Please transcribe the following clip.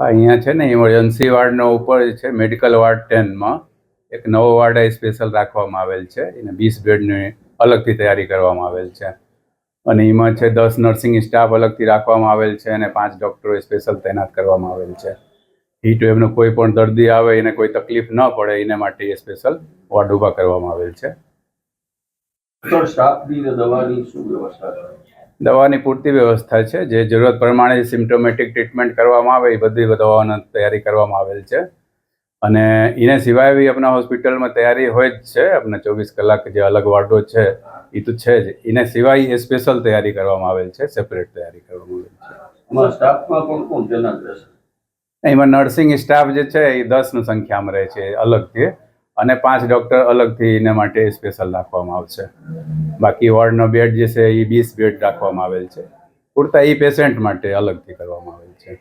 અહીંયા છે ને ઇમરજન્સી વાર્ડનો ઉપર છે મેડિકલ વોર્ડ 10માં એક નવો વોર્ડ સ્પેશિયલ રાખવામાં આવેલ છે. એને 20 બેડની અલગથી તૈયારી કરવામાં આવેલ છે અને એમાં છે 10 નર્સિંગ સ્ટાફ અલગથી રાખવામાં આવેલ છે અને 5 ડૉક્ટરો સ્પેશિયલ તૈનાત કરવામાં આવેલ છે. હીટ વેવનો કોઈ પણ દર્દી આવે એને કોઈ તકલીફ ન પડે એના માટે એ સ્પેશિયલ વોર્ડ ઊભા કરવામાં આવેલ છે. દવાની પૂરતી વ્યવસ્થા છે. જે જરૂરત પ્રમાણે સિમ્ટોમેટિક ટ્રીટમેન્ટ કરવામાં આવે એ બધી દવાઓની તૈયારી કરવામાં આવેલ છે અને એને સિવાય બી આપણા હોસ્પિટલમાં તૈયારી હોય જ છે. આપણા 24 કલાક જે અલગ વોર્ડો છે એ તો છે જ. એને સિવાય એ સ્પેશિયલ તૈયારી કરવામાં આવેલ છે, સેપરેટ તૈયારી કરવામાં આવેલ છે. સ્ટાફમાં કોણ તૈનાત રહેશે? એમાં નર્સિંગ સ્ટાફ જે છે એ 10ની સંખ્યામાં રહે છે અલગથી અને 5 ડૉક્ટર અલગથી એના માટે સ્પેશિયલ રાખવામાં આવશે. બાકી વોર્ડનો બેડ જે છે એ 20 બેડ રાખવામાં આવેલ છે. પૂરતા એ પેશન્ટ માટે અલગથી કરવામાં આવેલ છે.